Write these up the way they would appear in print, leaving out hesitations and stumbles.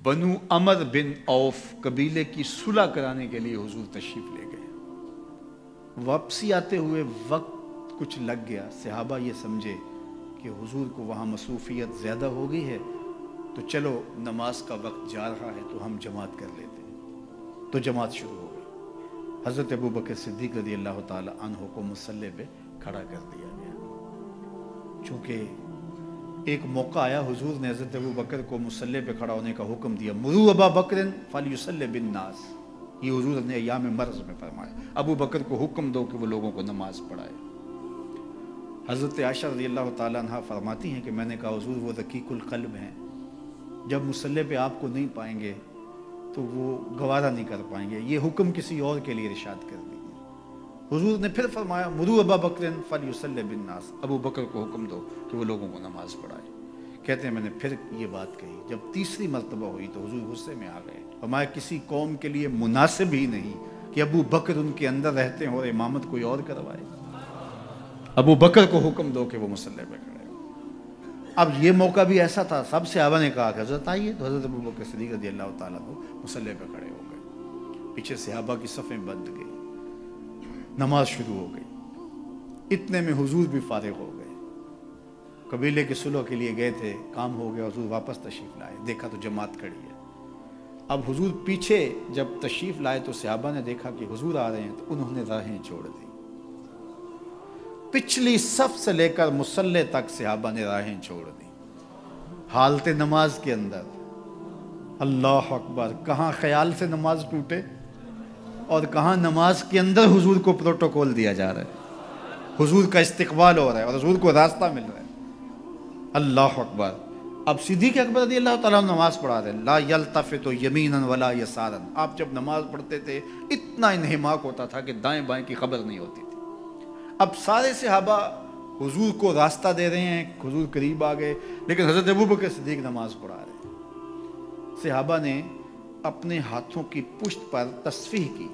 بنو عمر بن اوف قبیلے کی صلح کرانے کے لیے حضور تشریف لے گئے۔ واپسی آتے ہوئے وقت کچھ لگ گیا، صحابہ یہ سمجھے کہ حضور کو وہاں مصروفیت زیادہ ہو گئی ہے، تو چلو نماز کا وقت جا رہا ہے تو ہم جماعت کر لیتے ہیں۔ تو جماعت شروع ہو گئی۔ حضرت ابوبکر صدیق رضی اللہ تعالی عنہ کو مصلی پہ کھڑا کر دیا گیا۔ چونکہ ایک موقع آیا، حضور نے حضرت ابوبکر کو مصلی پہ کھڑا ہونے کا حکم دیا، مروا ابا بکر فلیصلی بالناس، یہ حضور نے ایام مرض میں فرمایا، ابو بکر کو حکم دو کہ وہ لوگوں کو نماز پڑھائے۔ حضرت عائشہ رضی اللہ تعالیٰ عنہ فرماتی ہیں کہ میں نے کہا حضور وہ رقیق القلب ہیں، جب مصلی پہ آپ کو نہیں پائیں گے تو وہ گوارہ نہیں کر پائیں گے، یہ حکم کسی اور کے لیے ارشاد کر دیجیے۔ حضور نے پھر فرمایا مروا ابا بکر فلیصلی بالناس، ابو بکر کو حکم دو کہ وہ لوگوں کو نماز پڑھائے۔ کہتے ہیں میں نے پھر یہ بات کہی، جب تیسری مرتبہ ہوئی تو حضور غصے میں آ گئے، فرمایا کسی قوم کے لیے مناسب ہی نہیں کہ ابو بکر ان کے اندر رہتے ہیں اور امامت کوئی اور کروائے، ابو بکر کو حکم دو کہ وہ مصلی پہ کھڑے ہو۔ اب یہ موقع بھی ایسا تھا، سب صحابہ نے کہا کہ حضرت آئیے، تو حضرت ابوبکر صدیق رضی اللہ تعالیٰ کو مصلی پہ کھڑے ہو گئے، پیچھے صحابہ کی صفیں بند گئی، نماز شروع ہو گئی۔ اتنے میں حضور بھی فارغ ہو گئے، قبیلے کے صلح کے لیے گئے تھے، کام ہو گیا، حضور واپس تشریف لائے، دیکھا تو جماعت کھڑی ہے۔ اب حضور پیچھے جب تشریف لائے تو صحابہ نے دیکھا کہ حضور آ رہے ہیں، تو انہوں نے راہیں چھوڑ دی، پچھلی صف سے لے کر مصلی تک صحابہ نے راہیں چھوڑ دی، حالت نماز کے اندر۔ اللہ اکبر، کہاں خیال سے نماز ٹوٹے اور کہاں نماز کے اندر حضور کو پروٹوکول دیا جا رہا ہے، حضور کا استقبال ہو رہا ہے اور حضور کو راستہ مل رہا ہے۔ اللہ اکبر۔ اب صدیق اکبر رضی اللہ تعالیٰ نماز پڑھا رہے، لا یلتفت یمینا ولا یسارا، آپ جب نماز پڑھتے تھے اتنا انہماک ہوتا تھا کہ دائیں بائیں کی خبر نہیں ہوتی تھی۔ اب سارے صحابہ حضور کو راستہ دے رہے ہیں، حضور قریب آ گئے، لیکن حضرت ابوبکر صدیق نماز پڑھا رہے ہیں۔ صحابہ نے اپنے ہاتھوں کی پشت پر تصفیح کی،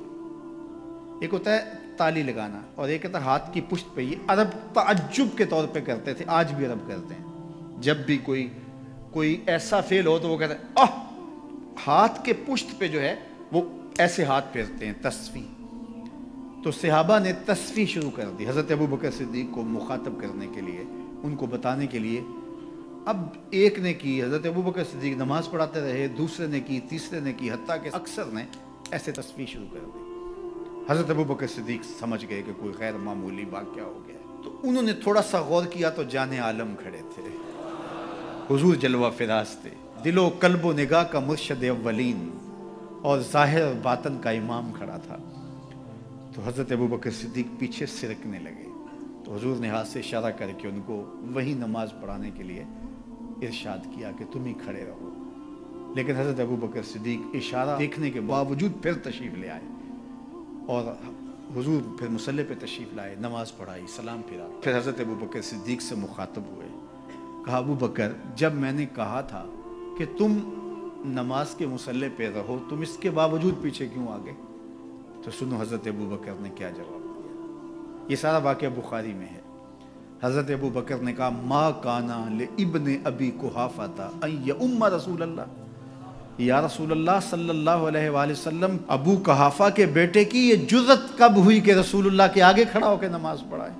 ایک ہوتا ہے تالی لگانا اور ایک ہوتا ہے ہاتھ کی پشت پہ، یہ عرب تعجب کے طور پہ کرتے تھے، آج بھی عرب کرتے ہیں، جب بھی کوئی ایسا فعل ہو تو وہ کہتے ہیں ہاتھ کے پشت پہ جو ہے وہ ایسے ہاتھ پھیرتے ہیں، تصفیح۔ تو صحابہ نے تصفیح شروع کر دی حضرت ابوبکر صدیق کو مخاطب کرنے کے لیے، ان کو بتانے کے لیے۔ اب ایک نے کی، حضرت ابوبکر صدیق نماز پڑھاتے رہے، دوسرے نے کی، تیسرے نے کی، حتیٰ کہ اکثر نے ایسے تصفیح شروع کر دی۔ حضرت ابوبکر صدیق سمجھ گئے کہ کوئی غیر معمولی واقعہ ہو گیا، تو انہوں نے تھوڑا سا غور کیا تو جان عالم کھڑے تھے، حضور جلوہ فراز تھے، دل و قلب و نگاہ کا مرشد اولین اور ظاہر اور باطن کا امام کھڑا تھا۔ تو حضرت ابوبکر صدیق پیچھے سرکنے لگے، تو حضور نے ہاتھ سے اشارہ کر کے ان کو وہی نماز پڑھانے کے لیے ارشاد کیا کہ تم ہی کھڑے رہو، لیکن حضرت ابوبکر صدیق اشارہ دیکھنے کے باوجود پھر تشریف لے آئے، اور حضور پھر مصلی پہ تشریف لائے، نماز پڑھائی، سلام پھرا، پھر حضرت ابوبکر صدیق سے مخاطب ہوئے، کہا ابو بکر جب میں نے کہا تھا کہ تم نماز کے مصلی پہ رہو، تم اس کے باوجود پیچھے کیوں آ گئے؟ تو سنو حضرت ابوبکر نے کیا جواب دیا، یہ سارا واقعہ بخاری میں ہے۔ حضرت ابوبکر نے کہا ما کانا لابن ابی قحافہ ان یؤم رسول اللہ، یا رسول اللہ صلی اللہ علیہ وآلہ وسلم، ابو قحافہ کے بیٹے کی یہ جرت کب ہوئی کہ رسول اللہ کے آگے کھڑا ہو کے نماز پڑھائے؟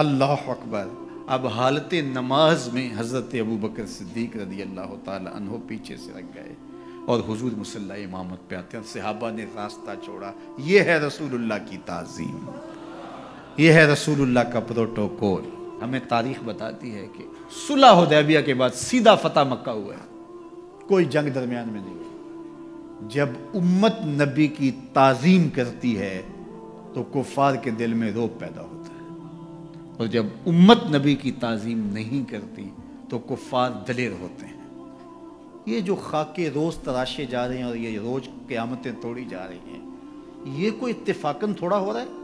اللہ اکبر۔ اب حالت نماز میں حضرت ابوبکر صدیق رضی اللہ تعالی عنہ پیچھے سے رکھ گئے اور حضور مصلی امامت پہ آتے ہیں، صحابہ نے راستہ چھوڑا۔ یہ ہے رسول اللہ کی تعظیم، یہ ہے رسول اللہ کا پروٹوکول۔ ہمیں تاریخ بتاتی ہے کہ صلح حدیبیہ کے بعد سیدھا فتح مکہ ہوا ہے، کوئی جنگ درمیان میں نہیں ہوئی۔ جب امت نبی کی تعظیم کرتی ہے تو کفار کے دل میں رعب پیدا ہوتا ہے، اور جب امت نبی کی تعظیم نہیں کرتی تو کفار دلیر ہوتے ہیں۔ یہ جو خاکے روز تراشے جا رہے ہیں اور یہ روز قیامتیں توڑی جا رہی ہیں، یہ کوئی اتفاقاً تھوڑا ہو رہا ہے،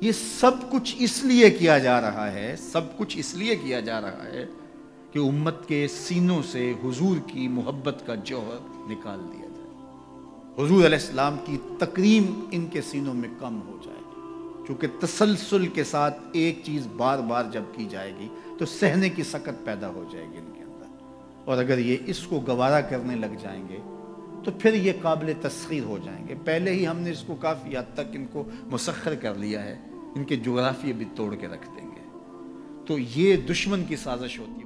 یہ سب کچھ اس لیے کیا جا رہا ہے، سب کچھ اس لیے کیا جا رہا ہے کہ امت کے سینوں سے حضور کی محبت کا جوہر نکال دیا جائے، حضور علیہ السلام کی تکریم ان کے سینوں میں کم ہو جائے، کیونکہ تسلسل کے ساتھ ایک چیز بار بار جب کی جائے گی تو سہنے کی سکت پیدا ہو جائے گی ان کے اندر۔ اور اگر یہ اس کو گوارا کرنے لگ جائیں گے تو پھر یہ قابل تسخیر ہو جائیں گے. پہلے ہی ہم نے اس کو کافی حد تک ان کو مسخر کر لیا ہے، ان کے جغرافیے بھی توڑ کے رکھ دیں گے. تو یہ دشمن کی سازش ہوتی ہے.